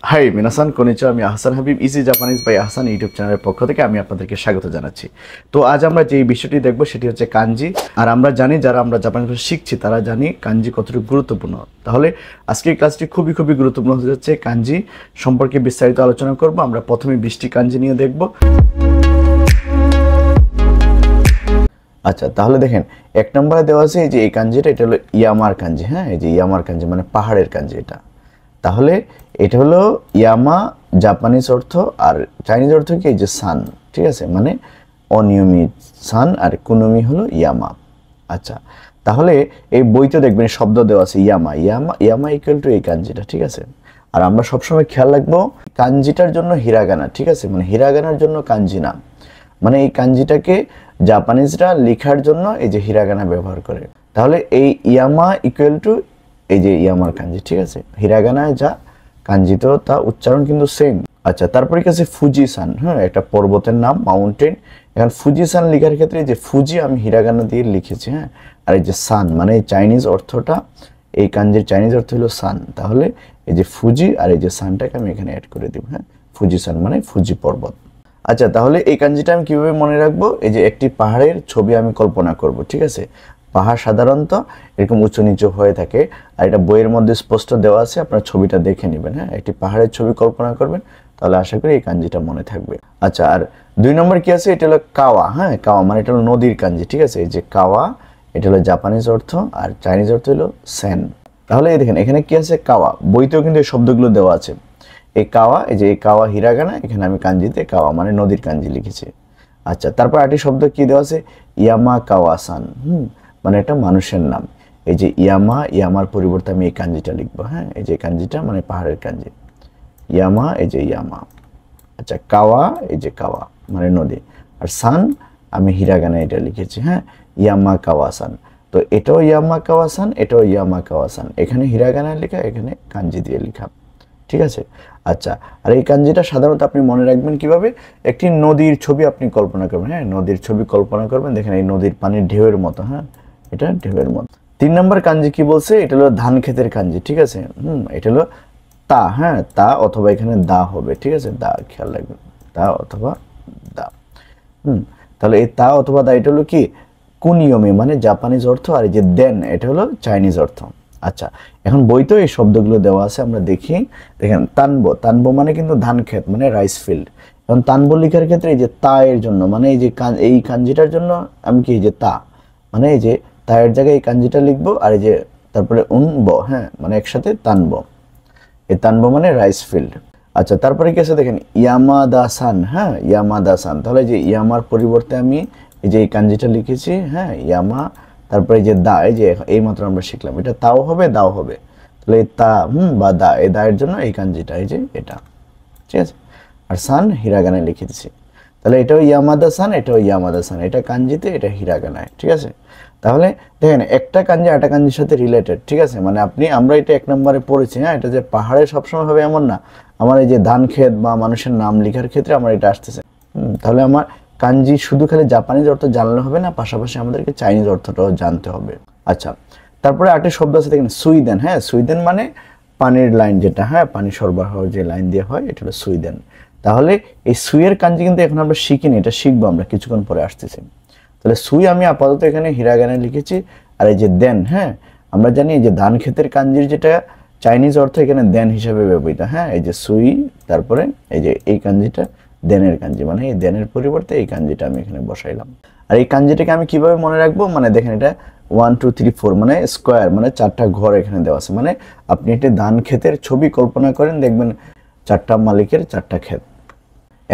High মিনাসান কনিচো, আমি Ahsan Habib easy Japanese by Ahsan YouTube চ্যানেলের পক্ষ থেকে আমি আপনাদেরকে স্বাগত জানাচ্ছি। তো আজ আমরা যে বিষয়টি দেখব সেটি হচ্ছে কাঞ্জি। আর আমরা জানি যারা আমরা জাপানি ভাষা শিখছি তারা জানি কাঞ্জি কতটুকু গুরুত্বপূর্ণ। তাহলে আজকের ক্লাসটি খুবই গুরুত্বপূর্ণ হতে যাচ্ছে। কাঞ্জি সম্পর্কে বিস্তারিত আলোচনা করব। আমরা প্রথমে 20টি কাঞ্জি নিয়ে দেখব। আচ্ছা, তাহলে দেখেন 1 নম্বরে দেওয়া আছে এই যে এই কাঞ্জিটা, এটা হলো ইয়ামার কাঞ্জি। হ্যাঁ, এই যে ইয়ামার কাঞ্জি মানে পাহাড়ের কাঞ্জি এটা। তাহলে এটা হলো ইয়ামা জাপানিজ অর্থ, আর চাইনিজ অর্থ কি এই যে সান, ঠিক আছে, মানে অনিয়মিত সান, আর কুনুমি হলো ইয়ামা। আচ্ছা, তাহলে এই বইতে দেখবেন শব্দ দেওয়া আছে ইয়ামা ইয়ামা ইয়ামা ইকুয়াল টু এই কাঞ্জিটা, ঠিক আছে। আর আমরা সবসময় খেয়াল রাখবো কাঞ্জিটার জন্য হিরাগানা, ঠিক আছে, মানে হিরাগানার জন্য কাঞ্জি না, মানে এই কাঞ্জিটাকে জাপানিজরা লেখার জন্য এই যে হিরাগানা ব্যবহার করে। তাহলে এই ইয়ামা ইকুয়াল টু এই যে ইয়ামার কাঞ্জি, ঠিক আছে, হিরাগানায় যা কাঞ্জিত তা উচ্চারণ কিন্তু সেম। আচ্ছা, তারপরে কি আছে ফুজি সান। হ্যাঁ, একটা পর্বতের নাম, মাউন্টেন। এখন ফুজি সান লেখার ক্ষেত্রে যে ফুজি আমি হিরাগানা দিয়ে লিখেছি। হ্যাঁ, আর এই যে সান মানে চাইনিজ অর্থটা, এই কাঞ্জির চাইনিজ অর্থ হলো সান। তাহলে এই যে ফুজি আর এই যে সানটাকে আমি এখানে অ্যাড করে দিব। হ্যাঁ, ফুজি সান মানে ফুজি পর্বত। আচ্ছা, তাহলে এই কাঞ্জিটা আমি কিভাবে মনে রাখবো? এই যে একটি পাহাড়ের ছবি আমি কল্পনা করব, ঠিক আছে। পাহাড় সাধারণত এরকম উঁচু নিচু হয়ে থাকে, আর এটা বইয়ের মধ্যে স্পষ্ট দেওয়া আছে, আপনার ছবিটা দেখে নেবেন। হ্যাঁ, একটি পাহাড়ের ছবি কল্পনা করবেন, তাহলে আশা করি এই কাঞ্জিটা মনে থাকবে। আচ্ছা, আর 2 নম্বর কি আছে? এটা হলো কাওয়া। হ্যাঁ, কাওয়া মানে এটা হলো নদীর কাঞ্জি, ঠিক আছে। এই যে কাওয়া, এটা হলো জাপানিজ অর্থ, আর চাইনিজ অর্থ হলো সেন। তাহলে এই দেখেন এখানে কি আছে? কাওয়া। বইতেও কিন্তু এই শব্দগুলো দেওয়া আছে। এই কাওয়া, এই যে এই কাওয়া হিরাগানা, এখানে আমি কাঞ্জিতে কাওয়া মানে নদীর কাঞ্জি লিখেছি। আচ্ছা, তারপর আরেকটি শব্দ কি দেওয়া আছে? ইয়ামা কাওয়াসান। মানে এটা মানুষের নাম। এই যে ইয়ামা, ইয়ামার পরিবর্তে আমি এই কাঞ্জিটা লিখবো। হ্যাঁ, এই যে কাঞ্জিটা মানে পাহাড়ের কাঞ্জি, ইয়ামা, এই যে ইয়ামা। আচ্ছা, কাওয়া, এই যে কাওয়া মানে নদী, আর সান আমি হিরাগানা এটা লিখেছি। হ্যাঁ, ইয়ামা কাওয়াসান। তো এটাও ইয়ামা কাওয়াসান, এটাও ইয়ামা কাওয়াসান। এখানে হিরাগানা লেখা, এখানে কাঞ্জি দিয়ে লেখা, ঠিক আছে। আচ্ছা, আর এই কাঞ্জিটা সাধারণত আপনি মনে রাখবেন কিভাবে? একটি নদীর ছবি আপনি কল্পনা করবেন। হ্যাঁ, নদীর ছবি কল্পনা করবেন, দেখেন এই নদীর পানির ঢেউয়ের মতো। হ্যাঁ, এটা ঢেউয়ের মতো। 3 নম্বর কাঞ্জি কি বলছে? এটা হলো ধান ক্ষেতের কাঞ্জি, ঠিক আছে। এটা হলো তা। হ্যাঁ, তা অথবা এখানে দা হবে, ঠিক আছে, দা, খেয়াল রাখবেন, তা অথবা দা। তাহলে এই তা অথবা দা এটা হলো কি কুনিয়মে মানে জাপানিজ অর্থ, আর এই যে দেন এটা হলো চাইনিজ অর্থ। আচ্ছা, এখন বইতেও এই শব্দগুলো দেওয়া আছে, আমরা দেখি। দেখেন তানবো, তানবো মানে কিন্তু ধান ক্ষেত মানে রাইস ফিল্ড। এখন তানবো লেখার ক্ষেত্রে এই যে তা এর জন্য মানে এই যে এই কাঞ্জিটার জন্য আমি কি এই যে তা মানে এই যে তা এর জায়গায় এই কাঞ্জিটা লিখবো, আর এই যে তারপরে উনবো। হ্যাঁ, মানে একসাথে তানবো, এই তানবো মানে রাইস ফিল্ড। আচ্ছা, তারপরে কি আছে দেখেন ইয়ামাদা সান। হ্যাঁ, ইয়ামাদা সান। তাহলে যে ইয়ামার পরিবর্তে আমি এই যে এই কাঞ্জিটা লিখেছি। হ্যাঁ, ইয়ামা, তারপরে এই যে দা, এই যে এই মাত্র আমরা শিখলাম, এটা তাও হবে দাও হবে। তাহলে এই তা বা দা, এই দায়ের জন্য এই কাঞ্জিটা এই যে এটা, ঠিক আছে। আর সান হিরাগানায় লিখে দিছি। তাহলে এটাও ইয়ামাদা সান, এটাও ইয়ামাদা সান, এটা কাঞ্জিতে, এটা হিরাগানায়, ঠিক আছে। তাহলে দেখেন একটা কাঞ্জি আরেকটা কাঞ্জির সাথে রিলেটেড, ঠিক আছে। মানে আমরা এটা 1 নম্বরে পড়েছি। হ্যাঁ, এটা যে পাহাড়ে সবসময় হবে এমন না। আমার এই যে ধান ক্ষেত বা মানুষের নাম লেখার ক্ষেত্রে আমার এটা আসতেছে। তাহলে আমার কাঞ্জি শুধু খালি জাপানিজ অর্থ জানলে হবে না, পাশাপাশি আমাদেরকে চাইনিজ অর্থটাও জানতে হবে। আচ্ছা, তারপরে আরেকটা শব্দ আছে দেখেন সুইদেন। হ্যাঁ, সুইদেন মানে পানির লাইন যেটা, হ্যাঁ, পানি সরবরাহ যে লাইন দিয়ে হয়, এটা হলো সুইদেন। তাহলে এই সুইয়ের কাঞ্জি কিন্তু এখন আমরা শিখিনি, এটা শিখবো আমরা কিছুক্ষণ পরে আসতেছি। তাহলে সুই আমি আপাতত এখানে হিরাগানায় লিখেছি। আর এই যে দেন, হ্যাঁ, আমরা জানি যে ধান ক্ষেতের কাঞ্জির যেটা চাইনিজ অর্থ এখানে দেন হিসাবে ব্যবহৃত। হ্যাঁ, এই যে সুই, তারপরে এই যে এই কাঞ্জিটা দেনের কাঞ্জি, মানে এই দেনের পরিবর্তে এই কাঞ্জিটা আমি এখানে বসাইলাম। আর এই কাঞ্জিটাকে আমি কিভাবে মনে রাখবো? মানে দেখেন এটা 1 2 3 4 মানে স্কোয়ার, মানে 4টা ঘর এখানে দেওয়া আছে। মানে আপনি একটা ধান ক্ষেতের ছবি কল্পনা করেন, দেখবেন 4টা মালিকের 4টা ক্ষেত।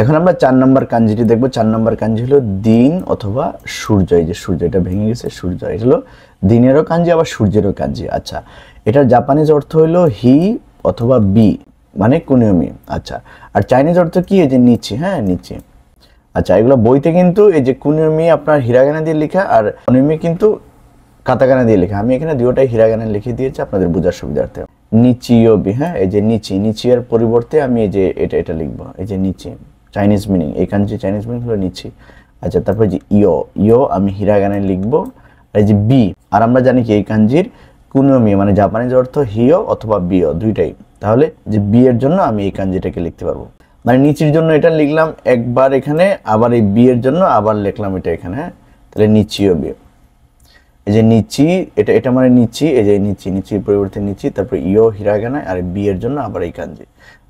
এখন আমরা 4 নম্বর কাঞ্জিটি দেখবো। 4 নম্বর কাঞ্জি হলো দিন অথবা সূর্য। এই যে সূর্য, এটা ভেঙে গেছে, সূর্য। এটা হলো দিনেরও কাঞ্জি আবার সূর্যেরও কাঞ্জি। আচ্ছা, এটার জাপানিজ অর্থ হলো হি অথবা বি মানে কুনিয়মি। আচ্ছা, আর চাইনিজ অর্থ কি? এই যে নিচে। হ্যাঁ, নিচে। আচ্ছা, এগুলো বইতে কিন্তু এই যে কুনিয়মি আপনার হিরাগানা দিয়ে লেখা, আর কুনিয়মি কিন্তু কাতাকানা দিয়ে লেখা। আমি এখানে দুটোটাই হিরাগানা লিখে দিয়েছি আপনাদের বোঝার সুবিধার্থে। নিচিওবি। হ্যাঁ, এই যে নিচিয়ার পরিবর্তে আমি এই যে এটা লিখবো, এই যে নিচে, চাইনিজ মিনিং, এই কাঞ্জি চাইনিজ মিনিং হলো নিচি। আচ্ছা, তারপরে যে ইও আমি হিরাগানায় লিখবো, আর এই যে বি। আর আমরা জানি কি এই কাঞ্জির কুনিয়মি মানে জাপানিজ অর্থ হিও অথবা বিও দুইটাই। তাহলে যে বি এর জন্য আমি এই কাঞ্জিটাকে লিখতে পারবো, মানে নিচির জন্য এটা লিখলাম একবার এখানে, আবার এই বি এর জন্য আবার লিখলাম এটা এখানে। হ্যাঁ, তাহলে নিচিও বি, এই যে নিচি, এটা মানে নিচি, এই যে নিচির পরিবর্তে নিচি, তারপর ইও হিরাগানায়, আর বি এর জন্য আবার এই কাঞ্জি,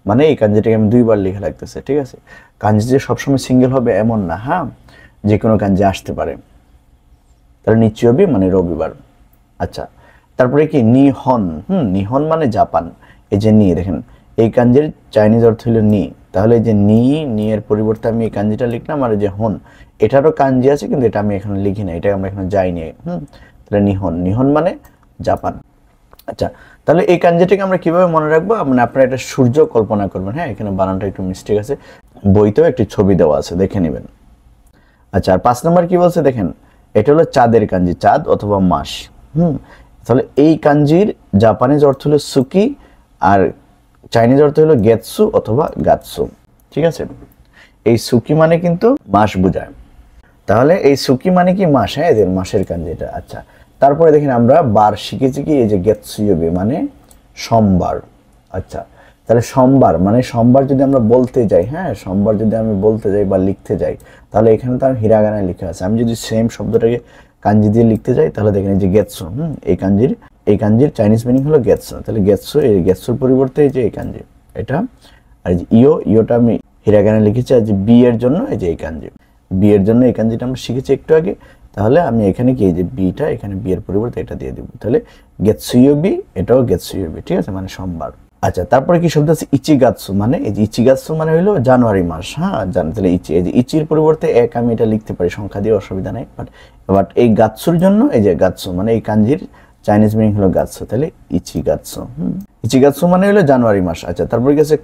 মানে এই কাঞ্জিটাকে আমি দুইবার লিখে রাখতেছে। ঠিক আছে, কাঞ্জি যে সবসময় সিঙ্গেল হবে এমন না, হ্যাঁ, যে কোনো কাঞ্জি আসতে পারে। তাহলে নিচিও বি মানে রবিবার। আচ্ছা, তারপরে কি নিহন, নিহন মানে জাপান। এই যে নি, দেখেন এই কাঞ্জির চাইনিজ অর্থ হলো নি, তাহলে এই যে নি এর পরিবর্তে আমি এই কাঞ্জিটা লিখলাম, আর এই যে হন এটারও কাঞ্জি আছে কিন্তু এটা আমি এখানে লিখি না, এটা আমরা এখানে যাইনি। তাহলে নিহন মানে জাপান। আচ্ছা, তাহলে এই কাঞ্জিটাকে আমরা কিভাবে মনে রাখবো, মানে আপনারা একটা সূর্য কল্পনা করবেন। হ্যাঁ, এখানে বানানটা একটু মিস্টেক আছে, বইতেও একটি ছবি দেওয়া আছে, দেখে নেবেন। আচ্ছা, আর 5 নম্বর কি বলছে দেখেন, এটা হলো চাঁদের কাঞ্জি, চাঁদ অথবা মাস। তাহলে এই কাঞ্জির জাপানিজ অর্থ হলো সুকি, আর চাইনিজ অর্থ হলো গেতসু অথবা গাতসু। ঠিক আছে, এই সুকি মানে কিন্তু মাস বোঝায়, তাহলে এই সুকি মানে কি মাস, হ্যাঁ, এদের মাসের কাঞ্জি এটা। আচ্ছা, তারপরে দেখেন আমরা বার শিখেছি কি, এই যে গেতসুয়োবে মানে সোমবার। আচ্ছা, তাহলে সোমবার মানে সোমবার যদি আমরা বলতে যাই, হ্যাঁ, সোমবার যদি আমি বলতে যাই বা লিখতে যাই, তাহলে এখানে তো আমি হিরাগানায় লিখে আছে। আমি যদি সেম শব্দটাকে কাঞ্জি দিয়ে লিখতে যাই, তাহলে দেখেন এই যে গেতসু, এই কাঞ্জির চাইনিজ মিনিং হলো গেতসু। তাহলে গেতসু, এই গেতসুর পরিবর্তে এই যে এই কাঞ্জি এটা, আর যে ইওটা আমি হিরাগানায় লিখেছি, আর যে বি এর জন্য এই যে এই কাঞ্জি, বি এর জন্য এই কাঞ্জিটা আমরা শিখেছি একটু আগে। তাহলে আমি এখানে কি, এই যে বিটা এখানে বি এর পরিবর্তে এটা দিয়ে দিব, তাহলে গেতসুয়োবি, এটাও গেতসুয়োবি। ঠিক আছে, মানে সোমবার। আচ্ছা, তারপরে কি শব্দ আছে ইচিগাতসু, মানে এই যে ইচিগাতসু মানে হলো জানুয়ারি মাস। হ্যাঁ, তাহলে ইচি, এই যে ইচির পরিবর্তে এক আমি এটা লিখতে পারি সংখ্যা দিয়ে, অসুবিধা নেই। বাট এই গাতসুর জন্য এই যে গাতসু, মানে এই কাঞ্জির চাইনিজ মিনিং হলো গাতসু, তাহলে ইচিগাতসু। ইচিগাতসু মানে হলো জানুয়ারি মাস। আচ্ছা, তারপরে কি আছে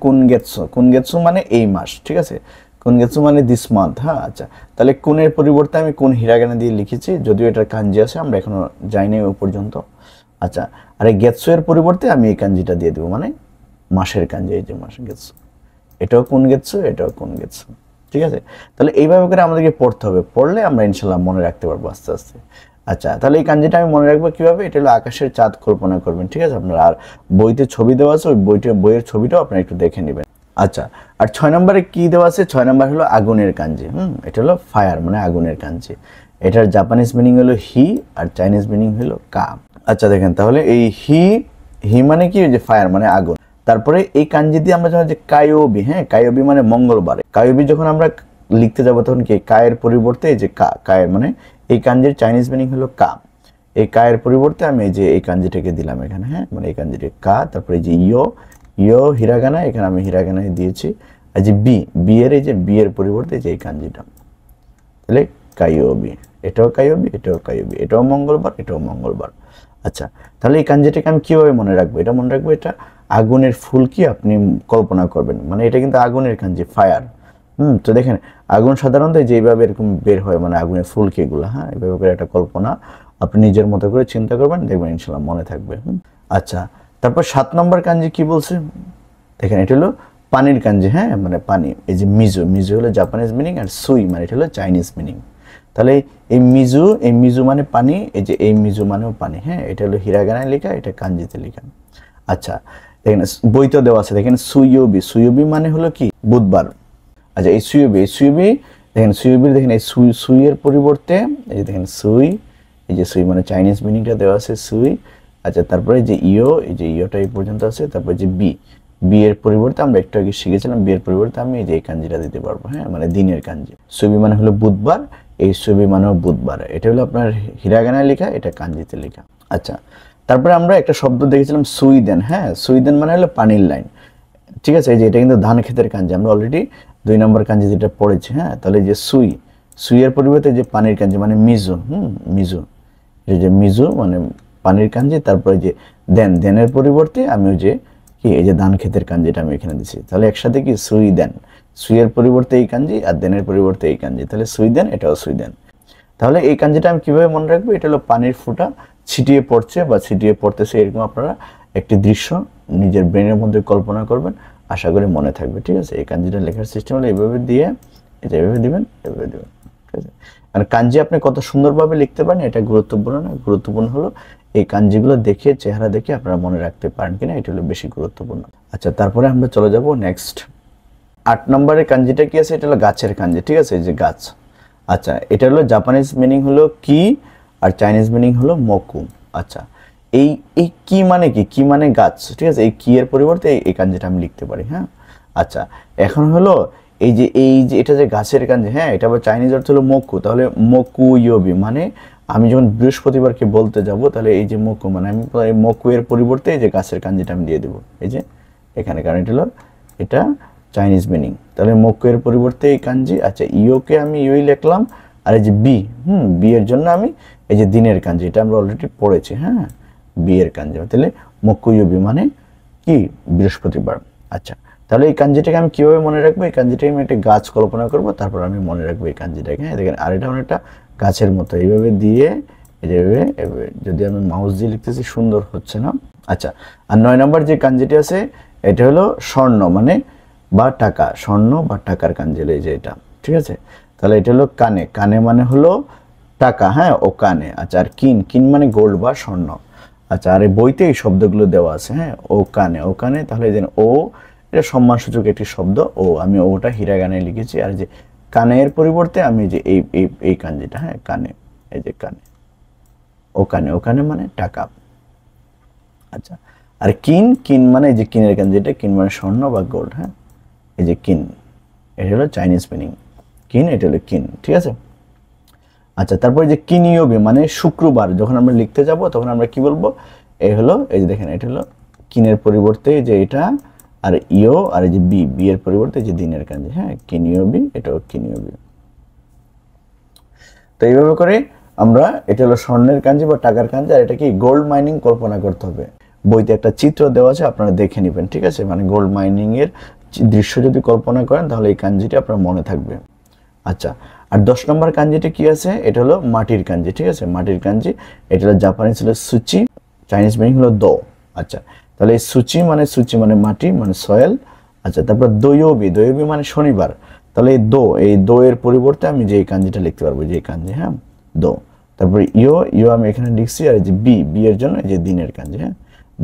কুনগেতসু মানে এই মাস। ঠিক আছে, কুনগেতসু মানে দিস মান্থ। হ্যাঁ, আচ্ছা, তাহলে কুনের পরিবর্তে আমি কোন হিরাগানা দিয়ে লিখেছি, যদিও এটার কাঞ্জি আছে, আমরা এখনো যাইনি ও পর্যন্ত। আচ্ছা, আর এই গেতসু এর পরিবর্তে আমি এই কাঞ্জিটা দিয়ে দেবো, মানে মাসের কাঞ্জি, এই যে মাস গেতসু, এটাও কোন গেতসু, এটাও কোন গেতসু। ঠিক আছে, তাহলে এইভাবে করে আমাদেরকে পড়তে হবে, পড়লে আমরা ইনশাল্লাহ মনে রাখতে পারবো আস্তে আস্তে। আচ্ছা, তাহলে এই কাঞ্জিটা আমি মনে রাখবো কিভাবে, এটা হলো আকাশের চাঁদ কল্পনা করবেন। ঠিক আছে, আপনারা আর বইতে ছবি দেওয়া আছে, ওই বইয়ের ছবিটাও আপনারা একটু দেখে নেবেন। আচ্ছা, আর 6 নম্বরে কি দেওয়া আছে, 6 নম্বর হলো আগুনের কাঞ্জি। এটা হলো ফায়ার, মানে আগুনের কাঞ্জি। এটার জাপানিজ মিনিং হলো হি, আর চাইনিজ মিনিং হলো কা। আচ্ছা, দেখেন তাহলে এই হি মানে কি, যে ফায়ার মানে আগুন। তারপরে এই কাঞ্জি দিয়ে আমরা জানি যে কায়োবি, হ্যাঁ, কায়োবি মানে মঙ্গলবার। কায়োবি যখন আমরা লিখতে যাবো তখন কি কায়ের পরিবর্তে এই যে কায়ের, মানে এই কাঞ্জির চাইনিজ মিনিং হলো কা। এই কায়ের পরিবর্তে আমি এই যে এই কাঞ্জিটাকে দিলাম এখানে, হ্যাঁ, মানে এই কাঞ্জিটা কা। তারপরে এই যে ইও হিরাগানা, এখানে আমি হিরাগানায় দিয়েছি। আর যে বি এর, এই যে বি এর পরিবর্তে যে এই কাঞ্জিটা, তাহলে কায়োবি, এটাও কায়োবি, এটাও কায়োবি, এটাও মঙ্গলবার, এটাও মঙ্গলবার। আচ্ছা, তাহলে এই কাঞ্জিটাকে আমি কিভাবে মনে রাখবো, এটা মনে রাখবো, এটা আগুনের ফুলকি আপনি কল্পনা করবেন, মানে এটা কিন্তু আগুনের কাঞ্জি, ফায়ার। তো দেখেন আগুন সাধারণত যেভাবে এরকম বের হয়, মানে আগুনের ফুলকি এগুলো, হ্যাঁ, এভাবে করে একটা কল্পনা আপনি নিজের মতো করে চিন্তা করবেন, দেখবেন ইনশাল্লাহ মনে থাকবে। আচ্ছা, তারপর 7 নম্বর কাঞ্জি কি বলছে দেখেন, এটা হলো পানির কাঞ্জি। হ্যাঁ, মানে পানি, এই যে মিজু হলো জাপানিজ মিনিং, আর সুই মানে এটা হলো চাইনিজ মিনিং। তাহলে এই মিজু মানে পানি, এই যে এই মিজু মানেও পানি। হ্যাঁ, এটা হলো হিরাগানায় লেখা, এটা কাঞ্জিতে লেখা। আচ্ছা, দেখেন বইতে দেওয়া আছে, দেখেন সুইয়োবি মানে হলো কি বুধবার। আচ্ছা, এই সুইয়োবি দেখেন, দেখেন এই সুইয়ের পরিবর্তে এই যে দেখেন এই যে সুই মানে চাইনিজ মিনিংটা দেওয়া আছে, সুই। আচ্ছা, তারপরে যে এই যে ইওটা এই পর্যন্ত আছে, তারপরে যে বি এর পরিবর্তে আমরা একটু আগে শিখেছিলাম, বি এর পরিবর্তে আমি এই যে এই কাঞ্জিটা দিতে পারবো। হ্যাঁ, মানে দিনের কাঞ্জি। সুইবি মানে হলো বুধবার, এই সুইবি মানেও বুধবার। এটা হলো আপনার হিরাগানায় লেখা, এটা কাঞ্জিতে লেখা। আচ্ছা, তারপরে আমরা একটা শব্দ দেখেছিলাম সুইদেন। হ্যাঁ, সুইদেন মানে হলো পানির লাইন। ঠিক আছে, এই যে এটা কিন্তু ধান ক্ষেতের কাঞ্জি, আমরা অলরেডি 2 নম্বর কাঞ্জি যেটা পড়েছি। হ্যাঁ, তাহলে যে সুইয়ের পরিবর্তে যে পানির কাঞ্জি মানে মিজু, এই যে মিজু মানে পানির কাঞ্জি। তারপরে যে দেনের পরিবর্তে আমি ওই যে কি এই যে ধান ক্ষেতের কাঞ্জিটা আমি এখানে দিচ্ছি, তাহলে একসাথে কি সুইয়ের পরিবর্তে এই কাঞ্জি, আর দেনের পরিবর্তে এই কাঞ্জি, তাহলে সুইদেন, এটাও সুইদেন। তাহলে এই কাঞ্জিটা আমি কিভাবে মনে রাখবো, এটা হলো পানির ফোঁটা ছিটিয়ে পড়ছে বা ছিটিয়ে পড়তেছে, এরকম আপনারা একটি দৃশ্য নিজের ব্রেনের মধ্যে কল্পনা করবেন, আশা করি মনে থাকবে। ঠিক আছে, এই কাঞ্জিটা লেখার সিস্টেম হলো এইভাবে দিয়ে, এটা এভাবে দিবেন, এভাবে দিবেন। ঠিক আছে, আর কাঞ্জি আপনি কত সুন্দরভাবে লিখতে পারেন এটা গুরুত্বপূর্ণ না, গুরুত্বপূর্ণ হলো এই কাঞ্জিগুলো দেখে, চেহারা দেখে আপনারা মনে রাখতে পারেন কিনা, এটা হলো বেশি গুরুত্বপূর্ণ। আচ্ছা, তারপরে আমরা চলে যাব নেক্সট 8 নম্বরের কাঞ্জিটা কি আছে, এটা হলো গাছের কাঞ্জি, ঠিক আছে, এই যে গাছ। আচ্ছা, এটা হলো জাপানিজ মিনিং হলো কি আর চাইনিজ মিনিং হলো মকু। আচ্ছা, এই এই কি মানে কি মানে গাছ, ঠিক আছে, এই কি এর পরিবর্তে এই কাঞ্জিটা আমি লিখতে পারি। হ্যাঁ, আচ্ছা, এখন হলো এই যে এটা যে গাছের কাঞ্জি, হ্যাঁ, এটা আবার চাইনিজ অর্থ হলো মকু। তাহলে মকু ইয়োবি মানে আমি যখন বৃহস্পতিবারকে বলতে যাব, তাহলে এই যে মকু মানে আমি এই মকু এর পরিবর্তে এই যে গাছের কাঞ্জিটা আমি দিয়ে দেবো এই যে এখানে, কারণ এটা হলো এটা চাইনিজ মিনিং। তাহলে মকু এর পরিবর্তে এই কাঞ্জি। আচ্ছা, ইয়োকে আমি ইয়োই লিখলাম, আর এই যে বি, বি এর জন্য আমি এই যে দিনের কাঞ্জি, এটা আমরা অলরেডি পড়েছি। হ্যাঁ, বি এর কাঞ্জি, তাহলে মকু ইয়োবি মানে কি বৃহস্পতিবার। আচ্ছা, তাহলে এই কাঞ্জিটাকে আমি কীভাবে মনে রাখবো, এই কাঞ্জিটাকে আমি একটা গাছ কল্পনা করবো, তারপর আমি মনে রাখবো এই কাঞ্জিটাকে। হ্যাঁ, দেখেন, আর এটা অনেকটা গাছের মতো এইভাবে দিয়ে এইভাবে যদি আমি মাউস দিয়ে লিখতেছি সুন্দর হচ্ছে না। আচ্ছা, আর 9 নম্বর যে কাঞ্জিটি আছে এটা হলো স্বর্ণ মানে বা টাকা, স্বর্ণ বা টাকার কাঞ্জি, এই যে এটা, ঠিক আছে। তাহলে এটা হলো কানে, কানে মানে হলো টাকা, হ্যাঁ, ও কানে। আচ্ছা, আর কিন, কিন মানে গোল্ড বা স্বর্ণ। আচ্ছা, আর এই বইতে এই শব্দগুলো দেওয়া আছে। হ্যাঁ, ও কানে, ও কানে, তাহলে এই যে ও এটা সম্মানসূচক একটি শব্দ, ও আমি ওটা হিরাগানে লিখেছি। আর যে কানের পরিবর্তে আমি যে এই কাঞ্জিটা, হ্যাঁ, কানে, এই যে কানে, ও কানে, ও কানে মানে টাকা। আচ্ছা, আর কিন, কিন মানে এই যে কিনের কাঞ্জি, এটা কিন মানে স্বর্ণ বা গোল্ড। হ্যাঁ, এই যে কিন, এটা হলো চাইনিজ মিনিং, কিন, এটা হলো কিন, ঠিক আছে। আচ্ছা, তারপরে যে কিনিয়বি মানে শুক্রবার, যখন আমরা লিখতে যাব তখন আমরা কি বলবো, এই হলো এই যে দেখেন, এটা হলো কিনের পরিবর্তে যে এটা, আর ইও, আর এই যে বি, বি এর পরিবর্তে যে দিনের কাঞ্জি। হ্যাঁ, কিনিয়বি, এটাও কিনিয়বি। তো এইভাবে করে আমরা, এটা হলো স্বর্ণের কাঞ্জি বা টাকার কাঞ্জি, আর এটা কি গোল্ড মাইনিং কল্পনা করতে হবে। বইতে একটা চিত্র দেওয়া আছে, আপনারা দেখে নেবেন, ঠিক আছে। মানে গোল্ড মাইনিং এর দৃশ্য যদি কল্পনা করেন তাহলে এই কাঞ্জিটি আপনার মনে থাকবে। আচ্ছা, আর 10 নম্বর কাঞ্জিটি কি আছে, এটা হলো মাটির কাঞ্জি, ঠিক আছে, মাটির কাঞ্জি। এটা হলো জাপানিজ হলো সুচি, চাইনিজ মিনিং হলো দো। আচ্ছা, তাহলে এই সুচি মানে মাটি মানে সয়েল। আচ্ছা, তারপর দয়োবি, দয়োবি মানে শনিবার। তাহলে এই দো এর পরিবর্তে আমি যে এই কাঞ্জিটা লিখতে পারবো, যে এই কাঞ্জি, হ্যাঁ, দো। তারপরে ইও, ইও আমি এখানে লিখছি, আর এই যে বি, বি এর জন্য এই যে দিনের কাঞ্জি। হ্যাঁ,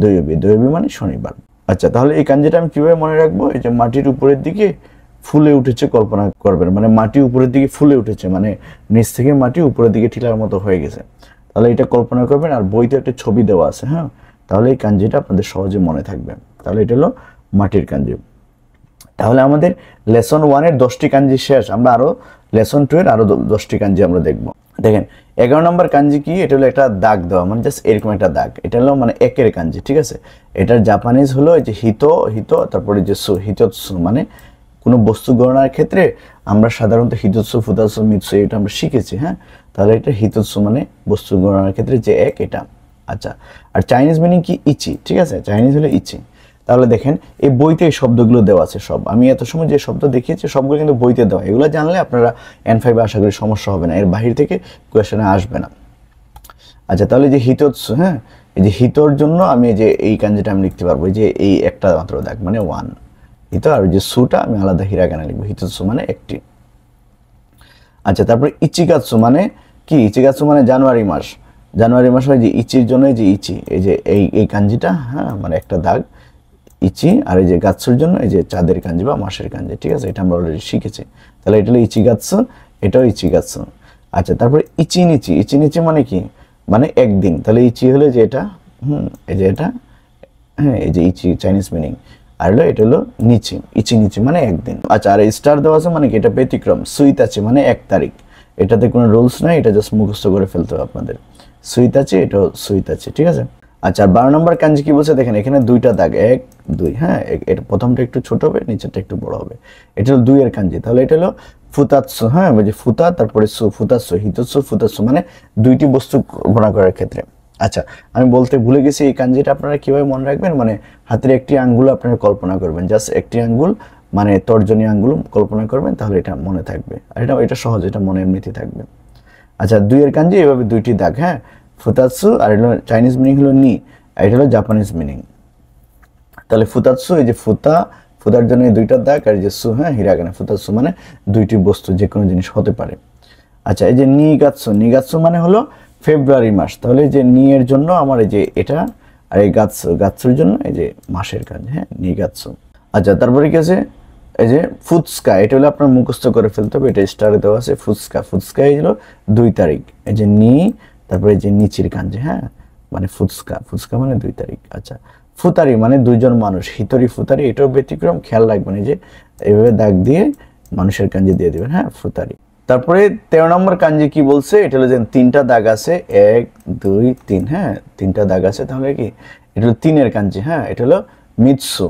দয়োবি, দয়োবি মানে শনিবার। আচ্ছা, তাহলে এই কাঞ্জিটা আমি কিভাবে মনে রাখবো, এই যে মাটির উপরের দিকে ফুলে উঠেছে কল্পনা করবেন, মানে মাটি উপরের দিকে ফুলে উঠেছে, মানে নিচ থেকে মাটি উপরের দিকে ঠিলার মতো হয়ে গেছে, তাহলে এটা কল্পনা করবেন। আর বইতে একটা ছবি দেওয়া আছে। হ্যাঁ, তাহলে এই কাঞ্জিটা আপনাদের সহজে মনে থাকবে। তাহলে এটা হলো মাটির কাঞ্জি। তাহলে আমাদের লেসন 1 এর 10টি কাঞ্জি শেষ, আমরা আরো লেসন 2 এর আরো 10টি কাঞ্জি আমরা দেখবো। দেখেন, 11 নম্বর কাঞ্জি কি, এটা হলো একটা দাগ দেওয়া, মানে জাস্ট এরকম একটা দাগ, এটা হলো মানে একের কাঞ্জি, ঠিক আছে। এটার জাপানিজ হলো এই যে হিতো, হিতো, তারপরে যে সু, হিতোৎসু মানে কোনো বস্তু গণনার ক্ষেত্রে আমরা সাধারণত হিতোৎসু, ফুতাৎসু, মিৎসু এটা আমরা শিখেছি। হ্যাঁ, তাহলে এটা হিতোৎসু মানে বস্তু গণনার ক্ষেত্রে যে এক, এটা। আচ্ছা, আর চাইনিজ মিনিং কি ইচি, ঠিক আছে, চাইনিজ হলো ইচি। তাহলে দেখেন, এই বইতে এই শব্দগুলো দেওয়া আছে সব, আমি এত সময় যে শব্দ দেখিয়েছি সবগুলো কিন্তু বইতে দেওয়া। এগুলো জানলে আপনারা N5 আশা করি সমস্যা হবে না, এর বাহির থেকে কোয়েশ্চেনে আসবে না। আচ্ছা, তাহলে যে হিতোৎসু, হ্যাঁ, এই যে হিতোর জন্য আমি যে এই কাঞ্জিটা আমি লিখতে পারবো, যে এই একটা মাত্র দাগ মানে 1 হিত, আর যে সুটা আমি আলাদা হিরাগানে লিখবো, হিতোৎসু মানে একটি। আচ্ছা, তারপরে ইচিগাৎসু মানে কি, ইচিগাৎসু মানে জানুয়ারি মাস, জানুয়ারি মাস হয় যে ইচির জন্য যে ইচি, এই যে এই কাঞ্জিটা, হ্যাঁ, মানে একটা দাগ ইচি, আর এই যে গাৎসুর জন্য এই যে চাঁদের কাঞ্জি বা মাসের কাঞ্জি, ঠিক আছে, এটা আমরা অলরেডি শিখেছি। তাহলে এটা হলো ইচিগাৎসু, এটাও ইচিগাৎসু। আচ্ছা, তারপরে ইচিনিচি, ইচিনিচি মানে কি, মানে একদিন। তাহলে ইচি হলো যে এটা, এই যে এটা, হ্যাঁ, এই যে ইচি চাইনিজ মিনিং। আর হলো এটা হলো নিচি, ইচি নিচি মানে একদিন। আচ্ছা, আর স্টার দেওয়া আছে মানে কি, এটা ব্যতিক্রম। সুইত আছে মানে 1 তারিখ, এটাতে কোনো রুলস নাই, এটা জাস্ট মুখস্থ করে ফেলতে হবে আপনাদের। সুইত আছে, এটাও সুইত আছে, ঠিক আছে। আচ্ছা, আর 12 নম্বর কাঞ্জি কি বলছে দেখেন, এখানে 2টা দাগ, 1 2, হ্যাঁ, এটা প্রথমটা একটু ছোট হবে, নিচেরটা একটু বড় হবে, এটা হলো 2 এর কাঞ্জি। তাহলে এটা হলো ফুতাৎসু, হ্যাঁ, ওই যে ফুতা, তারপরে সু, ফুতাৎসু, হিতোৎসু, ফুতাৎসু মানে 2টি বস্তু গণনা করার ক্ষেত্রে। আচ্ছা, আমি বলতে ভুলে গেছি, এই কাঞ্জিটা আপনারা কিভাবে মনে রাখবেন, মানে হাতের একটি আঙ্গুল আপনারা কল্পনা করবেন, জাস্ট একটি আঙ্গুল মানে তর্জনী আঙ্গুল কল্পনা করবেন, তাহলে এটা মনে থাকবে। আর এটা সহজ, এটা মনে এমনিতেই থাকবে। আচ্ছা, 2 এর কাঞ্জি এভাবে 2টি দাগ, হ্যাঁ, ফুতাৎসু, আর হলো চাইনিজ মিনিং হলো নি, আর এটা হলো জাপানিজ মিনিং। তাহলে ফুতাৎসু, এই যে ফুতা, ফুতার জন্য 2টা দাগ, আর এই যে সু, হ্যাঁ, হিরাগানে, ফুতাৎসু মানে 2টি বস্তু, যে কোনো জিনিস হতে পারে। আচ্ছা, এই যে নিগাৎসু, নিগাৎসু মানে হলো ফেব্রুয়ারি মাস। তাহলে যে নি এর জন্য আমার এই যে এটা আর এই গাৎসু, গাৎসুর জন্য এই যে মাসের কাঞ্জি, হ্যাঁ নিগাৎসু। আচ্ছা তারপরে কি আছে, এই যে ফুৎসকা, এটা হলো আপনার মুখস্থ করে ফেলতে হবে, এটা স্টারে দেওয়া আছে। ফুৎসকা, ফুৎসকা এই হলো 2 তারিখ, এই যে নি, তারপরে এই যে নিচির কাঞ্জি, হ্যাঁ মানে ফুৎসকা, ফুৎসকা মানে 2 তারিখ। আচ্ছা ফুতারি মানে 2 জন মানুষ, হিতরি ফুতারি, এটাও ব্যতিক্রম, খেয়াল রাখবেন এই যে এইভাবে দাগ দিয়ে মানুষের কাঞ্জি দিয়ে দিবেন, হ্যাঁ ফুতারি। তারপরে 13 নম্বর কাঞ্জি কি বলছে, এটা হলো যে 3টা দাগ আছে, 1 2 3, হ্যাঁ 3টা দাগ আছে, তাহলে কি এটা হলো 3-এর কাঞ্জি, হ্যাঁ এটা হলো মিৎসু।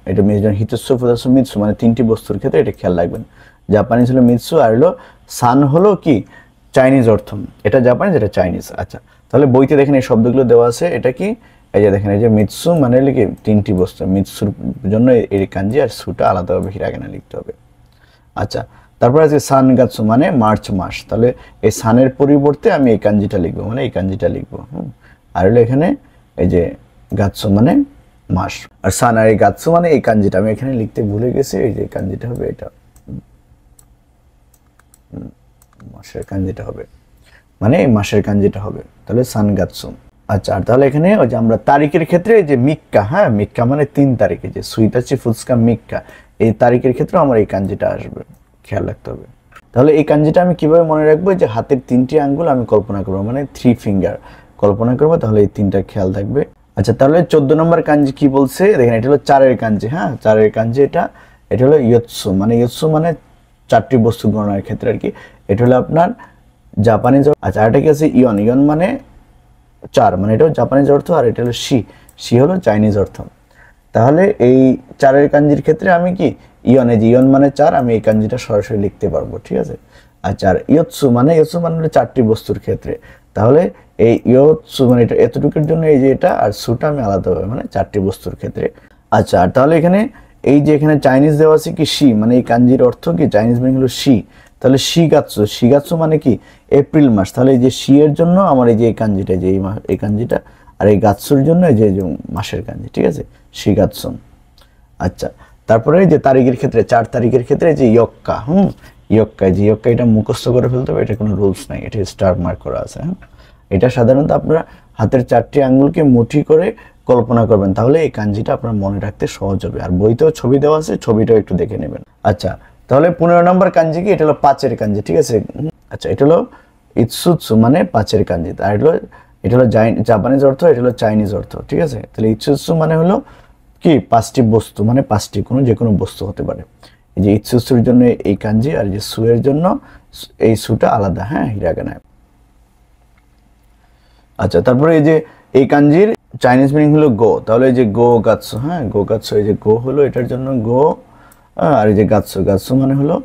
এটা হিতস্সু ফুতাসু মিৎসু মানে 3টি বস্তুর ক্ষেত্রে এটা খেয়াল রাখবেন। জাপানিজ হলো মিৎসু, আর হলো সান হলো কি চাইনিজ অর্থ, এটা জাপানিজ এটা চাইনিজ। আচ্ছা তাহলে বইতে দেখেন এই শব্দগুলো দেওয়া আছে, এটা কি এই যে দেখেন এই যে মিৎসু মানে হলো কি 3টি বস্তু, মিৎসুর জন্য এই কাঞ্জি আর সুটা আলাদাভাবে হিরাগানা লিখতে হবে। আচ্ছা তারপরে আছে সান গাৎসু মানে মার্চ মাস, তাহলে এই সানের পরিবর্তে আমি এই কাঞ্জিটা লিখবো, মানে এই কাঞ্জিটা লিখবো। আর হলো এখানে এই যে গাৎসু মানে মাস, আর সান আর এই গাৎসু মানে এই কাঞ্জিটা আমি এখানে লিখতে ভুলে গেছি, এই যে কাঞ্জিটা হবে এটা, মাসের কাঞ্জিটা হবে, মানে এই মাসের কাঞ্জিটা হবে, তাহলে সান গাৎসু। আচ্ছা আর তাহলে এখানে ওই যে আমরা তারিখের ক্ষেত্রে এই যে মিক্কা, হ্যাঁ মিক্কা মানে 3 তারিখে, যে সুইতাচি ফুৎসকা মিক্কা, এই তারিখের ক্ষেত্রে আমার এই কাঞ্জিটা আসবে, খেয়াল রাখতে হবে। তাহলে এই কাঞ্জিটা আমি কিভাবে মনে রাখবো, যে হাতের 3টি আঙ্গুল আমি কল্পনা করবো, মানে 3 ফিঙ্গার কল্পনা করবো, তাহলে এই 3টা খেয়াল থাকবে। আচ্ছা তাহলে 14 নম্বর কাঞ্জি কি বলছে দেখেন, এটা হলো 4-এর কাঞ্জি, হ্যাঁ 4-এর কাঞ্জি, এটা হলো ইয়োৎসু, মানে ইয়োৎসু মানে 4টি বস্তু গণনার ক্ষেত্রে আর কি, এটা হলো আপনার জাপানিজ। আচ্ছা আরেকটা কি আছে ইয়ন, ইয়ন মানে 4, মানে এটাও জাপানিজ অর্থ, আর এটা হলো শি, শি হলো চাইনিজ অর্থ। তাহলে এই 4-এর কাঞ্জির ক্ষেত্রে আমি কি ইয়ন, এই যে ইয়ন মানে 4, আমি এই কাঞ্জিটা সরাসরি লিখতে পারবো, ঠিক আছে। আচ্ছা আর ইয়োৎসু মানে হলো 4টি বস্তুর ক্ষেত্রে, তাহলে এই ইয়োৎসু মানে এটা এতটুকুর জন্য এই যে এটা, আর সুটা আমি আলাদা হবে, মানে 4টি বস্তুর ক্ষেত্রে। আচ্ছা আর তাহলে এখানে এই যে এখানে চাইনিজ দেওয়া আছে কি শি, মানে এই কাঞ্জির অর্থ কি চাইনিজ মানে হলো শি, তাহলে শিগাৎসু, শিগাৎসু মানে কি এপ্রিল মাস, তাহলে এই যে শি এর জন্য আমার এই যে এই কাঞ্জিটা, যে এই কাঞ্জিটা, আর এই গাৎসুর জন্য এই যে মাসের কাঞ্জি, ঠিক আছে শিগাৎসু। আচ্ছা তারপরে এই যে তারিখের ক্ষেত্রে 4 তারিখের ক্ষেত্রে যে ইয়ক্কা, ইয়ক্কা, যে ইয়ক্কা এটা মুখস্থ করে ফেলতে হবে, এটা কোনো রুলস নাই, এটা স্টার মার্ক করা আছে। হ্যাঁ এটা সাধারণত আপনারা হাতের 4টি আঙ্গুলকে মুঠি করে কল্পনা করবেন, তাহলে এই কাঞ্জিটা আপনার মনে রাখতে সহজ হবে। আর বইতেও ছবি দেওয়া আছে, ছবিটাও একটু দেখে নেবেন। আচ্ছা তাহলে 15 নম্বর কাঞ্জি কি, এটা হলো 5-এর কাঞ্জি, ঠিক আছে। আচ্ছা এটা হলো ইৎসুৎসু মানে 5-এর কাঞ্জি, আর এটা হলো জাপানিজ অর্থ, এটা হলো চাইনিজ অর্থ, ঠিক আছে। তাহলে ইৎসুৎসু মানে হলো কি 5টি বস্তু, মানে 5টি যে কোনো বস্তু হতে পারে। এই যে ইৎসুৎসুর জন্য এই কাঞ্জি, আর যে সু এর জন্য এই সুটা আলাদা, হ্যাঁ হিরাগানায়। আচ্ছা তারপরে এই যে এই কাঞ্জির চাইনিজ মিনিং হলো গো, তাহলে এই যে গো গাৎসু, হ্যাঁ গো গাৎসু, এই যে গো হলো এটার জন্য গো, আর এই যে গাৎসু, গাৎসু মানে হলো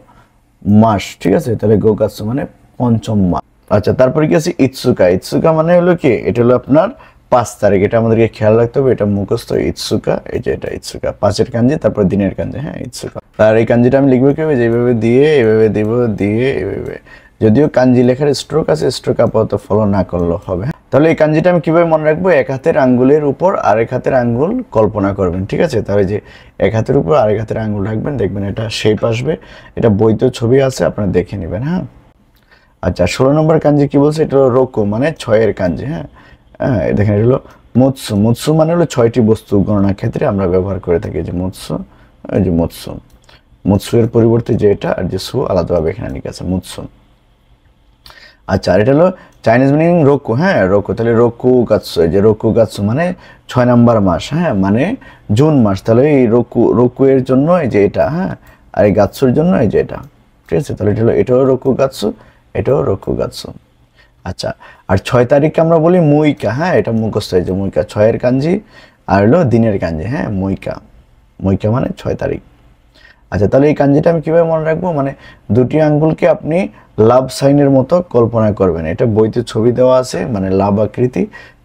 মাস, ঠিক আছে। তাহলে গো গাৎসু মানে 5ম মাস। আচ্ছা তারপরে কি আছে ইৎসুকা, ইৎসুকা মানে হলো কি এটা হলো আপনার 5 তারিখ, এটা আমাদেরকে খেয়াল রাখতে হবে, এটা মুখস্থ ইৎসুকা, এই যে এটা ইৎসুকা 5-এর কাঞ্জি, তারপর দিনের কাঞ্জি, হ্যাঁ ইৎসুকা। আর এই কাঞ্জিটা আমি লিখবো কিভাবে, যেভাবে দিয়ে এভাবে দিব, দিয়ে এভাবে, যদিও কাঞ্জি লেখার স্ট্রোক আছে, স্ট্রোক আপাতত ফলো না করলেও হবে। তাহলে এই কাঞ্জিটা আমি কিভাবে মনে রাখবো, এক হাতের আঙ্গুলের উপর আরেক হাতের আঙ্গুল কল্পনা করবেন, ঠিক আছে। তাহলে যে এক হাতের উপর আরেক হাতের আঙ্গুল রাখবেন, দেখবেন এটা শেপ আসবে, এটা বইতে ছবি আছে, আপনারা দেখে নেবেন। হ্যাঁ আচ্ছা 16 নম্বর কাঞ্জি কি বলছে, এটা হলো রোকু মানে 6-এর কাঞ্জি, হ্যাঁ হ্যাঁ দেখেন এটা হলো মৎস্য, মৎস্য মানে হলো 6টি বস্তু গণনার ক্ষেত্রে আমরা ব্যবহার করে থাকি, যে মৎস্য, এই যে মৎস্য, মৎস্য এর পরিবর্তে যে এটা, আর যে সু আলাদাভাবে এখানে লিখা আছে মৎস্য। আচ্ছা আর এটা হলো চাইনিজ মিনিং রোকু, হ্যাঁ রোকু, তাহলে রোকু গাৎসু, এই যে রোকু গাৎসু মানে 6 নম্বর মাস, হ্যাঁ মানে জুন মাস, তাহলে এই রোকু এর জন্য এই যে এটা, হ্যাঁ আর এই গাৎসুর জন্য এই যে এটা, ঠিক আছে। তাহলে এটা হলো এটাও রোকু গাৎসু, এটাও রোকু গাৎসু। আচ্ছা আর 6 তারিখকে আমরা বলি মুইকা, হ্যাঁ এটা মুখস্থ, এই যে মুইকা 6-এর কাঞ্জি, আর হলো দিনের কাঞ্জি, হ্যাঁ মুইকা, মুইকা মানে 6 তারিখ। আচ্ছা তাহলে এই কাঞ্জিটা আমি কিভাবে মনে রাখবো, মানে 2টি আঙ্গুলকে আপনি লাভ সাইনের মতো কল্পনা করবেন, এটা বইতে ছবি দেওয়া আছে, মানে লাভ আকৃতি,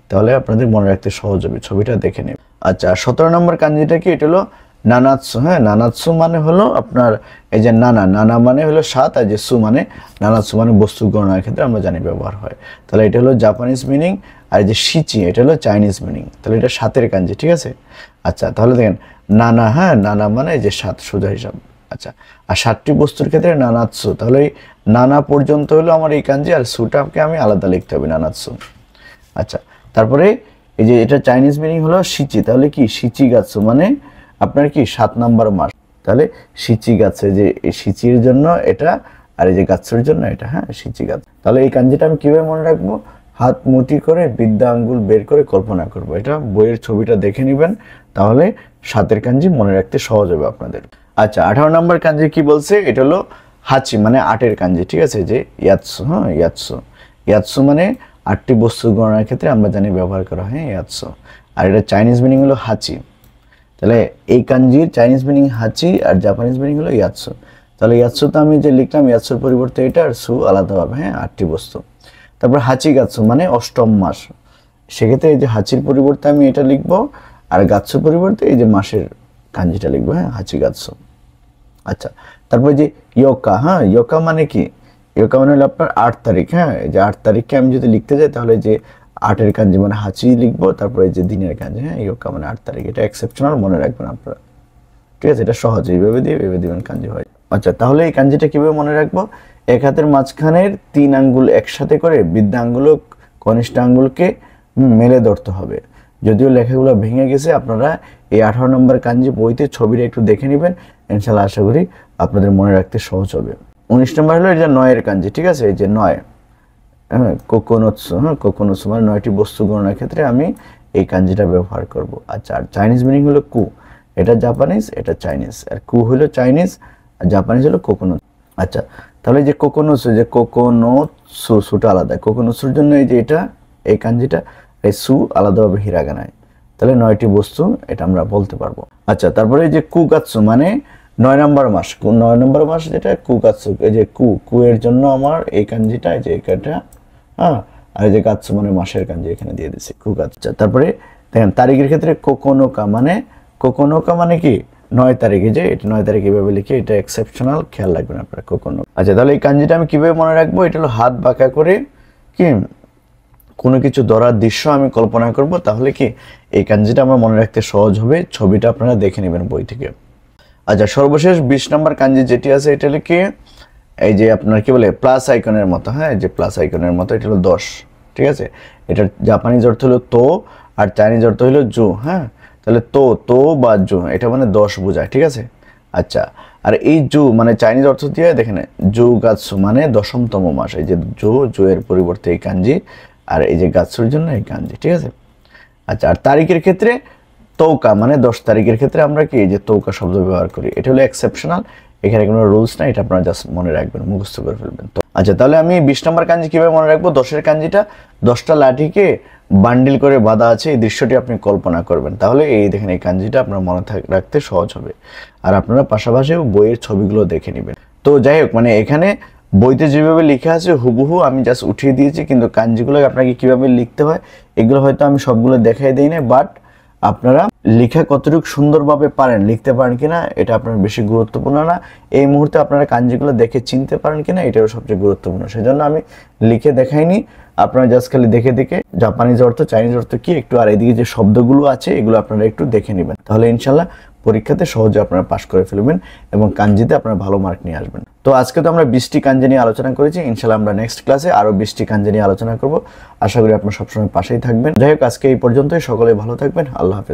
তাহলে আপনাদের মনে রাখতে সহজ হবে, ছবিটা দেখে নেবেন। আচ্ছা 17 নম্বর কাঞ্জিটা কি, এটা হলো নানাৎসু, হ্যাঁ নানাৎসু মানে হলো আপনার এই যে নানা, নানা মানে হলো 7, আর যে সু মানে নানাৎসু মানে বস্তু গণনার ক্ষেত্রে আমরা জানি ব্যবহার হয়। তাহলে এটা হলো জাপানিজ মিনিং, আর যে শিচি এটা হলো চাইনিজ মিনিং, তাহলে এটা 7-এর কাঞ্জি, ঠিক আছে। আচ্ছা তাহলে দেখেন নানা, হ্যাঁ নানা মানে যে 7 সোজা হিসাব। আচ্ছা আর 7টি বস্তুর ক্ষেত্রে নানাৎসু, তাহলে এই নানা পর্যন্ত হলো আমার এই কাঞ্জি, আর সুটাকে আমি আলাদা লিখতে হবে নানাৎসু। আচ্ছা তারপরে এই যে এটা চাইনিজ মিনিং হলো শিচি, তাহলে কি শিচি গাছ মানে আপনার কি 7 নাম্বার মাস, তাহলে শিচি গাছে যে শিচির জন্য এটা, আর এই যে গাছের জন্য এটা, হ্যাঁ শিচি গাছ। তাহলে এই কাঞ্জিটা আমি কিভাবে মনে রাখবো? হাত মুঠি করে বিদ্যা আঙ্গুল বের করে কল্পনা করব। এটা বইয়ের ছবিটা দেখে নেবেন, তাহলে 7 কাঞ্জি মনে রাখতে সহজ হবে আপনাদের। আচ্ছা 18 নম্বর কাঞ্জি কি বলছে? এটা হলো হাচি মানে 8 কাঞ্জি, ঠিক আছে, যে ইয়াৎসু। হ্যাঁ ইয়াৎসু, ইয়াৎসু মানে 8টি বস্তু গণনার ক্ষেত্রে আমরা জানি ব্যবহার করা হয় ইয়াৎসু। আর এটা চাইনিজ মিনিং হলো হাচি, তাহলে এই কাঞ্জির চাইনিজ মিনিং হাচি আর জাপানিজ মিনিং হলো ইয়াৎসু। তাহলে ইয়াৎসু তো আমি যে লিখলাম ইয়াৎসুর পরিবর্তে এটা, আর সু আলাদাভাবে, হ্যাঁ 8টি বস্তু। তারপর হাচি গাৎসু মানে 8ম মাস, সেক্ষেত্রে এই যে হাচির পরিবর্তে আমি এটা লিখবো, আর গাৎসুর পরিবর্তে এই যে মাসের কাঞ্জিটা লিখবো, হ্যাঁ হাচি গাৎসু। আচ্ছা তারপর যে ইয়োকা, হ্যাঁ ইয়োকা মানে কি? ইয়োকা মানে হলো আপনার 8 তারিখ, হ্যাঁ এই যে 8 তারিখকে আমি যদি লিখতে যাই তাহলে যে 8 কাঞ্জি মানে হাচি লিখবো, তারপরে এই যে দিনের কাঞ্জি, হ্যাঁ ইয়োকা মানে 8 তারিখ। এটা এক্সেপশনাল মনে রাখবেন আপনারা, ঠিক আছে, এটা সহজ, এইভাবে দিয়ে এইভাবে দিবেন কাঞ্জি হয়। আচ্ছা তাহলে এই কাঞ্জিটা কিভাবে মনে রাখবো? এক হাতের মাঝখানের 3 আঙ্গুল একসাথে করে বৃদ্ধা আঙ্গুল কনিষ্ঠ আঙ্গুলকে মেলে ধরতে হবে। যদিও লেখাগুলো ভেঙে গেছে, আপনারা এই 18 নম্বর কাঞ্জি বইতে ছবিটা একটু দেখে নেবেন, ইনশাআল্লাহ আশা করি আপনাদের মনে রাখতে সহজ হবে। 19 নম্বর হলো এটা 9 কাঞ্জি, ঠিক আছে, এই যে 9, হ্যাঁ কোকোনটসু, হ্যাঁ কোকোনটসু মানে 9টি বস্তু গণনার ক্ষেত্রে আমি এই কাঞ্জিটা ব্যবহার করব। আচ্ছা আর চাইনিজ মিনিং হলো কু, এটা জাপানিজ এটা চাইনিজ, আর কু হলো চাইনিজ আর জাপানিজ হলো কোকোনট। আচ্ছা তাহলে যে কোকোনটসু, যে কোকোনটসু, সুটা আলাদা, কোকোনটসুর জন্য এই যে এটা এই কাঞ্জিটা, এই সু আলাদাভাবে হিরাগানায়, তাহলে 9টি বস্তু এটা আমরা বলতে পারবো। আচ্ছা তারপরে এই যে কুগাৎসু মানে 9 নম্বর মাস, 9 নম্বর মাস যেটা কুগাৎসু, এই যে কু এর জন্য আমার এই কাঞ্জিটা, এই যে এটা, হ্যাঁ আর এই যে গাৎসু মানে মাসের কাঞ্জি এখানে দিয়ে দিচ্ছি কুগাৎসু। তারপরে দেখেন তারিখের ক্ষেত্রে কোকোনোকা মানে কি 9 তারিখে, যে এটা 9 তারিখ এভাবে লিখে, এটা এক্সেপশনাল, খেয়াল রাখবেন আপনারা কোকোনো। আচ্ছা তাহলে এই কাঞ্জিটা আমি কিভাবে মনে রাখবো? এটা হলো হাত বাঁকা করে কি কোনো কিছু ধরার দৃশ্য আমি কল্পনা করব, তাহলে কি এই কাঞ্জিটা আমার মনে রাখতে সহজ হবে। ছবিটা আপনারা দেখে নেবেন বই থেকে। আচ্ছা সর্বশেষ 20 নম্বর কাঞ্জি যেটি আছে এটা হলো কি, এই যে আপনার কি বলে প্লাস আইকনের মতো, হ্যাঁ যে প্লাস আইকনের মতো, এটা হলো 10, ঠিক আছে। এটার জাপানিজ অর্থ হলো তো, আর চাইনিজ অর্থ হলো জু, হ্যাঁ তাহলে তো বা জু এটা মানে 10 বোঝায়, ঠিক আছে। আচ্ছা আর এই জু মানে চাইনিজ অর্থ দিয়ে দেখেন জু গাৎসু মানে 10তম মাস, এই যে জু এর পরিবর্তে এই কাঞ্জি, আর এই যে গাৎসুর জন্য এই কাঞ্জি, ঠিক আছে। আচ্ছা আর তারিখের ক্ষেত্রে তৌকা মানে 10 তারিখের ক্ষেত্রে আমরা কি এই যে তৌকা শব্দ ব্যবহার করি, এটা হলো এক্সেপশনাল, এখানে কোনো রুলস নাই, এটা আপনারা জাস্ট মনে রাখবেন, মুখস্থ করে ফেলবেন। তো আচ্ছা তাহলে আমি 20 নম্বর কাঞ্জি কিভাবে মনে রাখবো? 10 কাঞ্জিটা 10টা লাঠিকে বান্ডিল করে বাঁধা আছে, এই দৃশ্যটি আপনি কল্পনা করবেন, তাহলে এই দেখেন এই কাঞ্জিটা আপনার মনে রাখতে সহজ হবে। আর আপনারা পাশাপাশি বইয়ের ছবিগুলো দেখে নেবেন। তো যাই হোক মানে এখানে বইতে যেভাবে লেখা আছে হুবহু আমি জাস্ট উঠিয়ে দিয়েছি, কিন্তু কাঞ্জিগুলো আপনাকে কিভাবে লিখতে হয় এগুলো হয়তো আমি সবগুলো দেখাই দিই না, বাট আপনারা লেখা কতটুকু সুন্দরভাবে পারেন, লিখতে পারেন কিনা এটা আপনার বেশি গুরুত্বপূর্ণ না, এই মুহূর্তে আপনারা কাঞ্জিগুলো দেখে চিনতে পারেন কিনা এটাও সবচেয়ে গুরুত্বপূর্ণ। সেজন্য আমি লিখে দেখাইনি, আপনারা জাস্ট খালি দেখে দেখে জাপানিজ অর্থ চাইনিজ অর্থ কি একটু, আর এদিকে যে শব্দগুলো আছে এগুলো আপনারা একটু দেখে নেবেন, তাহলে ইনশাল্লাহ পরীক্ষাতে সহজে আপনারা পাস করে ফেলবেন এবং কাঞ্জিতে আপনারা ভালো মার্ক নিয়ে আসবেন। তো আজকে তো আমরা 20টি কাঞ্জি নিয়ে আলোচনা করেছি, ইনশাল্লাহ আমরা নেক্সট ক্লাসে আরো 20টি কাঞ্জি নিয়ে আলোচনা করব। আশা করি আপনারা সবসময় পাশেই থাকবেন। যাই হোক আজকে এই পর্যন্তই, সকলে ভালো থাকবেন, আল্লাহ হাফেজ।